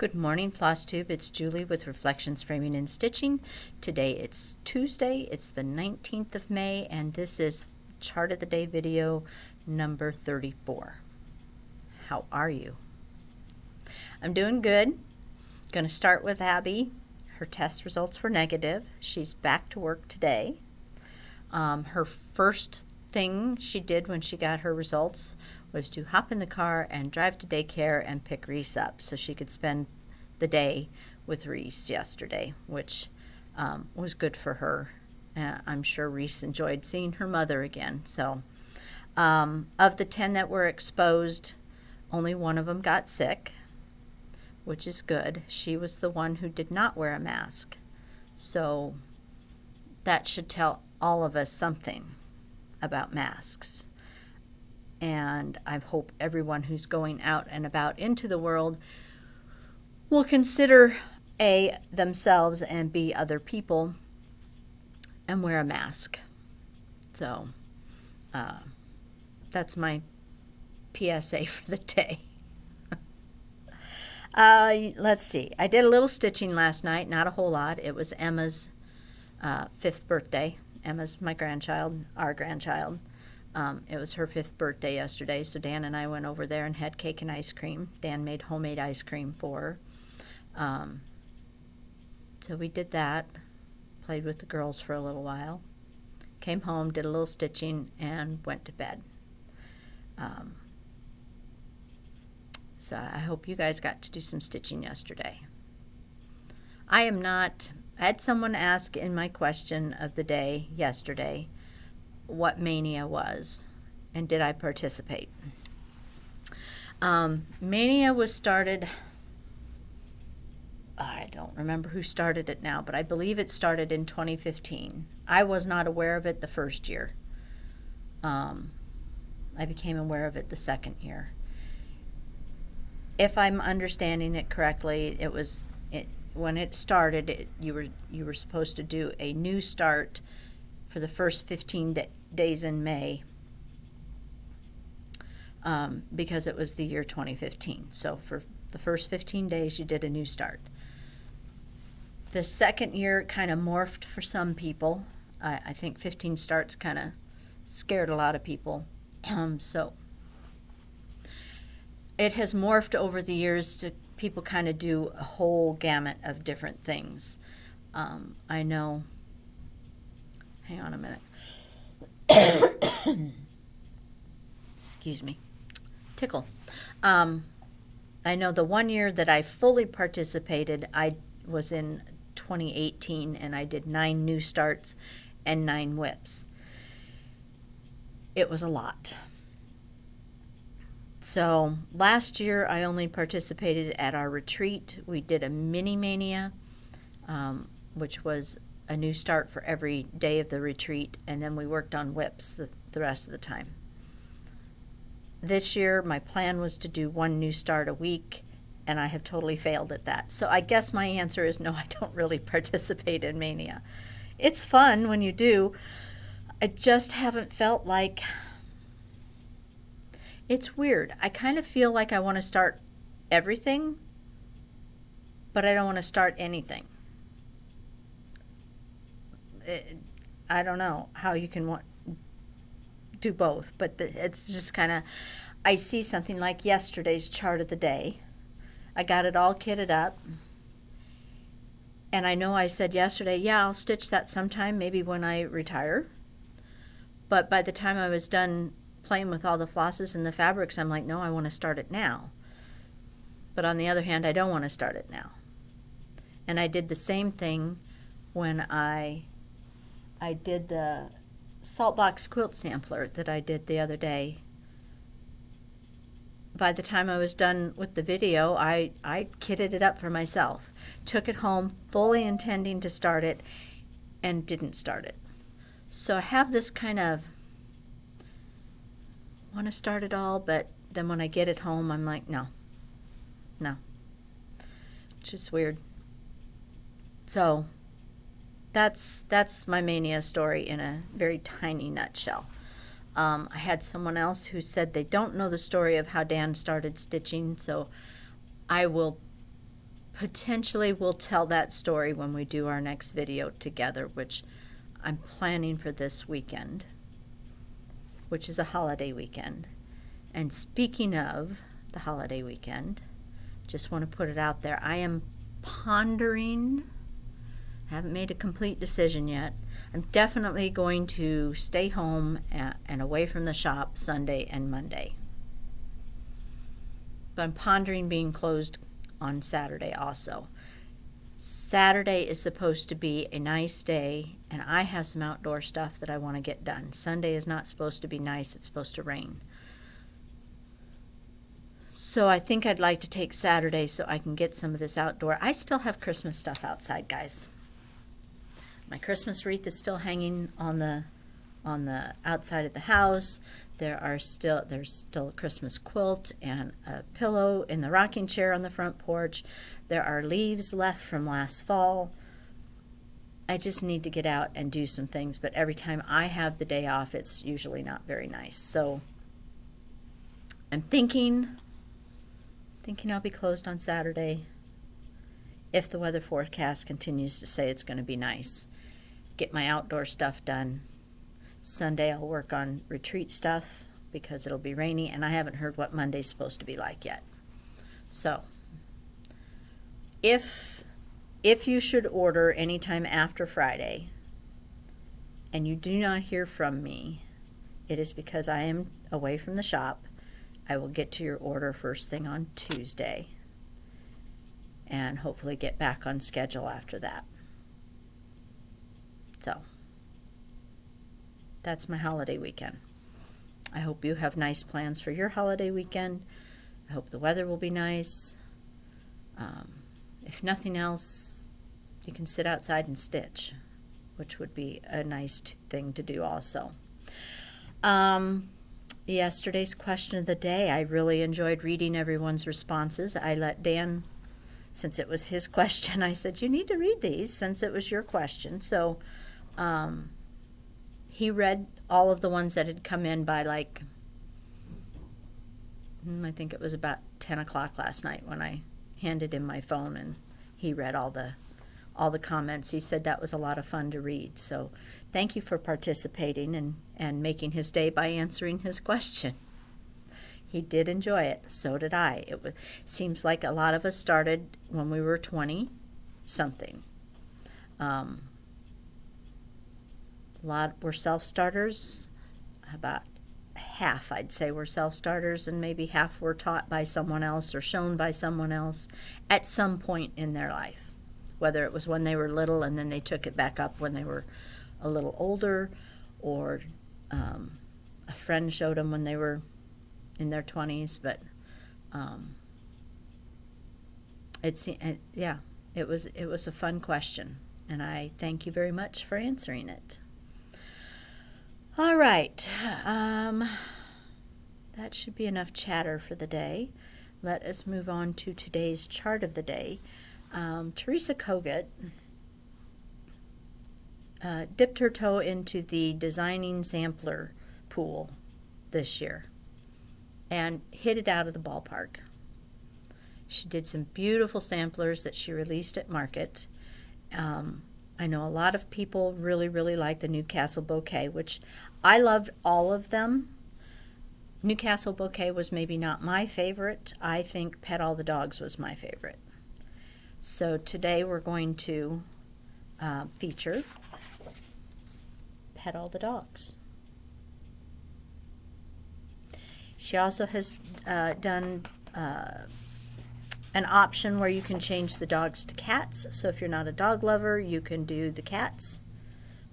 Good morning, Floss Tube. It's Julie with Reflections Framing and Stitching. Today it's Tuesday. It's the 19th of May, and this is Chart of the Day video number 34. How are you? I'm doing good. Going to start with Abby. Her test results were negative. She's back to work today. Her first thing she did when she got her results was to hop in the car and drive to daycare and pick Reese up so she could spend the day with Reese yesterday, which was good for her. I'm sure Reese enjoyed seeing her mother again. So of the 10 that were exposed, only one of them got sick, which is good. She was the one who did not wear a mask. So that should tell all of us something about masks. And I hope everyone who's going out and about into the world will consider A, themselves, and B, other people, and wear a mask. So that's my PSA for the day. Let's see. I did a little stitching last night, not a whole lot. It was Emma's 5th birthday. Emma's my grandchild, our grandchild. It was her 5th birthday yesterday, so Dan and I went over there and had cake and ice cream. Dan made homemade ice cream for her. So we did that, played with the girls for a little while, came home, did a little stitching, and went to bed. So I hope you guys got to do some stitching yesterday. I had someone ask in my question of the day yesterday what Mania was, and did I participate. Mania was started, I don't remember who started it now, but I believe it started in 2015. I was not aware of it the first year. I became aware of it the second year. If I'm understanding it correctly, when it started, you were supposed to do a new start for the first 15 days in May, because it was the year 2015. So for the first 15 days, you did a new start. The second year kind of morphed for some people. I think 15 starts kind of scared a lot of people. So it has morphed over the years to people kind of do a whole gamut of different things. I know. Hang on a minute. Excuse me. Tickle. I know the one year that I fully participated, I was in 2018, and I did 9 new starts and 9 whips. It was a lot. So last year I only participated at our retreat. We did a mini mania, which was a new start for every day of the retreat, and then we worked on whips the rest of the time. This year my plan was to do 1 new start a week, and I have totally failed at that. So I guess my answer is no, I don't really participate in Mania. It's fun when you do. I just haven't felt like... It's weird. I kind of feel like I want to start everything, but I don't want to start anything. I don't know how you can do both, but it's just kind of, I see something like yesterday's chart of the day. I got it all kitted up, and I know I said yesterday, yeah, I'll stitch that sometime, maybe when I retire. But by the time I was done playing with all the flosses and the fabrics, I'm like, no, I want to start it now. But on the other hand, I don't want to start it now. And I did the same thing when I did the salt box quilt sampler that I did the other day. By the time I was done with the video, I kitted it up for myself, took it home fully intending to start it, and didn't start it. So I have this kind of want to start it all, but then when I get it home, I'm like, no, which is weird. So that's my Mania story in a very tiny nutshell. I had someone else who said they don't know the story of how Dan started stitching, so I will potentially we'll tell that story when we do our next video together, which I'm planning for this weekend, which is a holiday weekend. And speaking of the holiday weekend, just want to put it out there, I am pondering, haven't made a complete decision yet. I'm definitely going to stay home and away from the shop Sunday and Monday. But I'm pondering being closed on Saturday also. Saturday is supposed to be a nice day, and I have some outdoor stuff that I want to get done. Sunday is not supposed to be nice, it's supposed to rain. So I think I'd like to take Saturday so I can get some of this outdoor. I still have Christmas stuff outside, guys. My Christmas wreath is still hanging on the outside of the house. There's still a Christmas quilt and a pillow in the rocking chair on the front porch. There are leaves left from last fall. I just need to get out and do some things, but every time I have the day off, it's usually not very nice. So I'm thinking I'll be closed on Saturday if the weather forecast continues to say it's going to be nice. Get my outdoor stuff done. Sunday I'll work on retreat stuff because it'll be rainy, and I haven't heard what Monday's supposed to be like yet. So if you should order anytime after Friday and you do not hear from me, it is because I am away from the shop. I will get to your order first thing on Tuesday and hopefully get back on schedule after that. So that's my holiday weekend. I hope you have nice plans for your holiday weekend. I hope the weather will be nice. If nothing else, you can sit outside and stitch, which would be a nice thing to do also. Yesterday's question of the day, I really enjoyed reading everyone's responses. I let Dan, since it was his question, I said, you need to read these since it was your question. So he read all of the ones that had come in by I think it was about 10 o'clock last night when I handed him my phone, and he read all the comments. He said that was a lot of fun to read. So thank you for participating and making his day by answering his question. He did enjoy it. So did I. Seems like a lot of us started when we were 20-something. A lot were self-starters. About half, I'd say, were self-starters, and maybe half were taught by someone else or shown by someone else at some point in their life. Whether it was when they were little and then they took it back up when they were a little older, or a friend showed them when they were in their 20s. But it was a fun question, and I thank you very much for answering it. All right, that should be enough chatter for the day. Let us move on to today's chart of the day. Teresa Kogut dipped her toe into the designing sampler pool this year and hit it out of the ballpark. She did some beautiful samplers that she released at market. I know a lot of people really, really like the Newcastle bouquet, which I loved all of them. Newcastle bouquet was maybe not my favorite. I think Pet All the Dogs was my favorite. So today we're going to feature Pet All the Dogs. She also has done an option where you can change the dogs to cats. So if you're not a dog lover, you can do the cats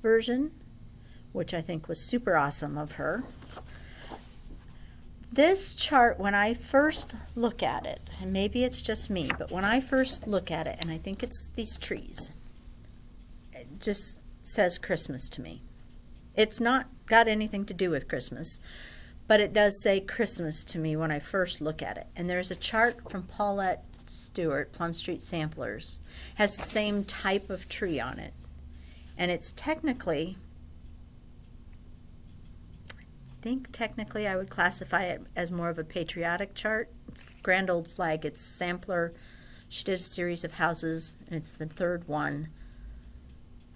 version, which I think was super awesome of her. This chart, when I first look at it, and maybe it's just me, but when I first look at it, and I think it's these trees, it just says Christmas to me. It's not got anything to do with Christmas, but it does say Christmas to me when I first look at it. And there's a chart from Paulette Stewart, Plum Street Samplers, has the same type of tree on it. And it's technically, I would classify it as more of a patriotic chart. It's Grand Old Flag. It's sampler She did a series of houses, and it's the third one.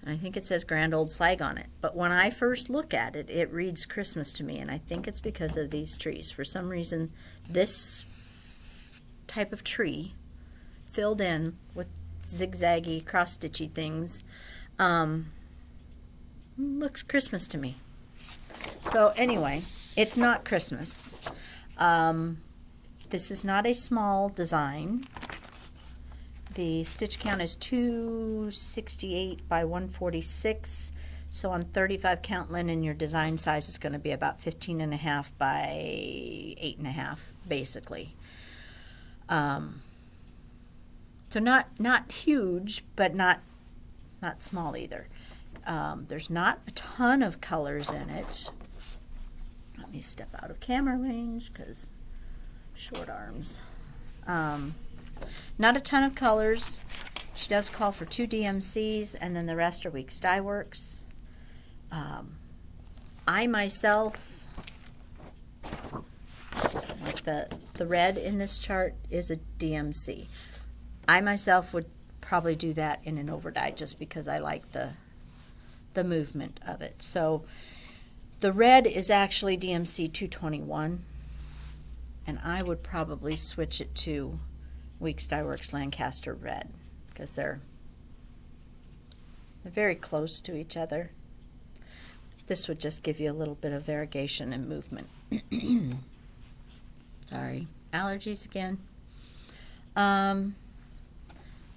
And I think it says Grand Old Flag on it. But when I first look at it, it reads Christmas to me, and I think it's because of these trees. For some reason, this type of tree, filled in with zigzaggy, cross-stitchy things, looks Christmas to me. So anyway, it's not Christmas. This is not a small design. The stitch count is 268 by 146. So on 35 count linen, your design size is going to be about 15.5 by 8.5, basically. So not huge, but not small either. There's not a ton of colors in it. Let me step out of camera range because short arms. Not a ton of colors. She does call for 2 DMCs, and then the rest are Weeks Dye Works. I myself, like the red in this chart is a DMC. I myself would probably do that in an overdye just because I like the movement of it. So the red is actually DMC 221, and I would probably switch it to Weeks Dye Works Lancaster Red because they're very close to each other. This would just give you a little bit of variegation and movement. Sorry, allergies again.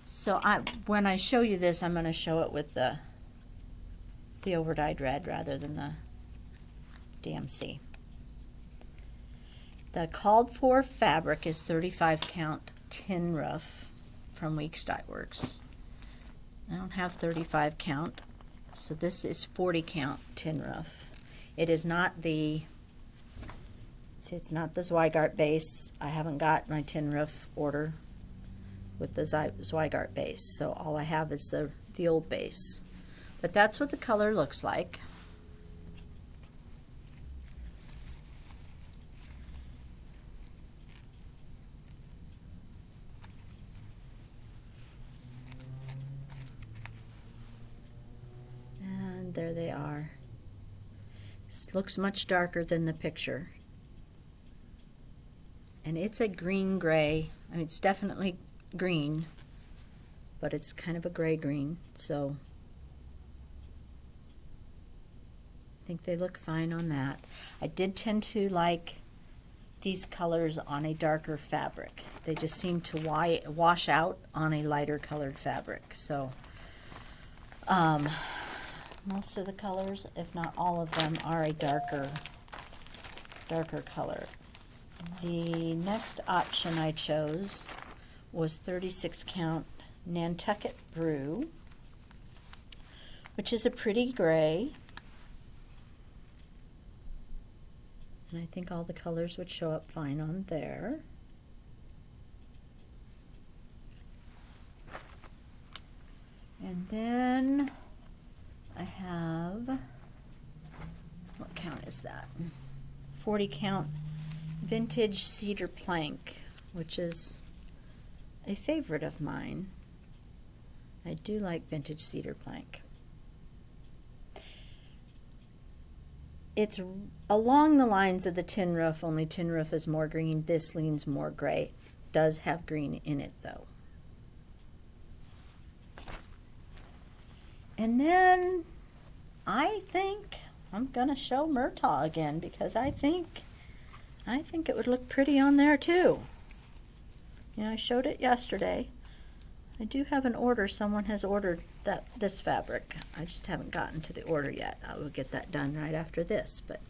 So when I show you this, I'm going to show it with the overdyed red rather than the DMC. The called for fabric is 35 count tin rough from Weeks Dye Works. I don't have 35 count, so this is 40 count tin rough. It is not the Zweigart base. I haven't got my tin rough order with the Zweigart base, so all I have is the old base. But that's what the color looks like. And there they are. This looks much darker than the picture. And it's a green-gray. I mean, it's definitely green, but it's kind of a gray-green, so I think they look fine on that. I did tend to like these colors on a darker fabric. They just seem to wash out on a lighter colored fabric. So most of the colors, if not all of them, are a darker color. The next option I chose was 36 count Nantucket Brew, which is a pretty gray. And I think all the colors would show up fine on there. And then I have, what count is that? 40 count vintage cedar plank, which is a favorite of mine. I do like vintage cedar plank. It's along the lines of the tin roof, only tin roof is more green. This leans more gray. Does have green in it though. And then I think I'm gonna show Murtaugh again because I think it would look pretty on there too. You know, I showed it yesterday. I do have an order. Someone has ordered this fabric. I just haven't gotten to the order yet. I will get that done right after this, but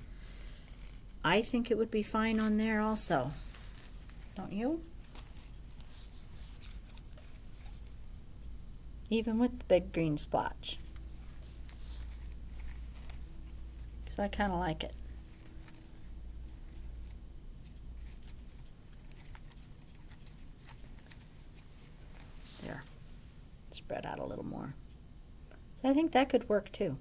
I think it would be fine on there also. Don't you? Even with the big green splotch. Because I kind of like it. There. Spread out a little more. So I think that could work too.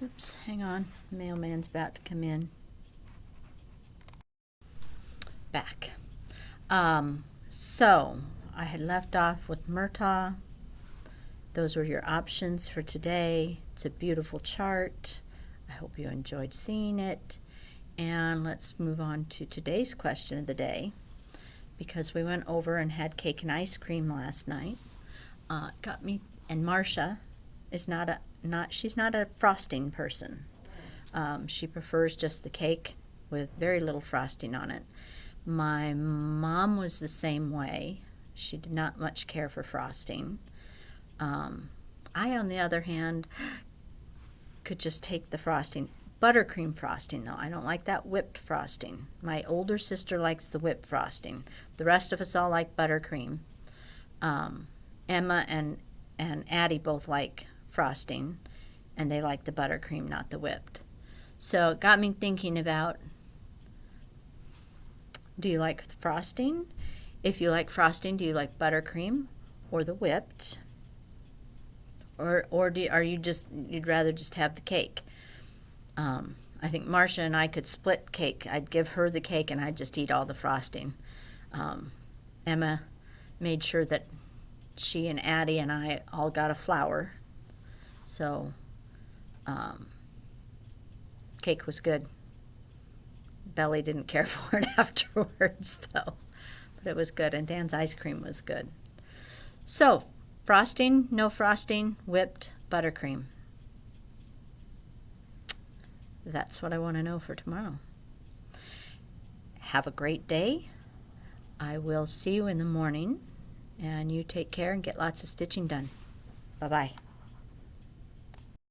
Oops, hang on. The mailman's about to come in. back. So I had left off with Murtaugh. Those were your options for today. It's a beautiful chart. I hope you enjoyed seeing it. And let's move on to today's question of the day, because we went over and had cake and ice cream last night. Got me, and Marcia is she's not a frosting person. She prefers just the cake with very little frosting on it. My mom was the same way. She did not much care for frosting. I, on the other hand, could just take the frosting. Buttercream frosting, though. I don't like that whipped frosting. My older sister likes the whipped frosting. The rest of us all like buttercream. Emma and Addie both like frosting, and they like the buttercream, not the whipped. So it got me thinking about, do you like frosting? If you like frosting, do you like buttercream or the whipped? Or you'd rather just have the cake? I think Marcia and I could split cake. I'd give her the cake and I'd just eat all the frosting. Emma made sure that she and Addie and I all got a flower. So cake was good. Belly didn't care for it afterwards, though. But it was good, and Dan's ice cream was good. So, frosting, no frosting, whipped, buttercream. That's what I want to know for tomorrow. Have a great day. I will see you in the morning, and you take care and get lots of stitching done. Bye-bye.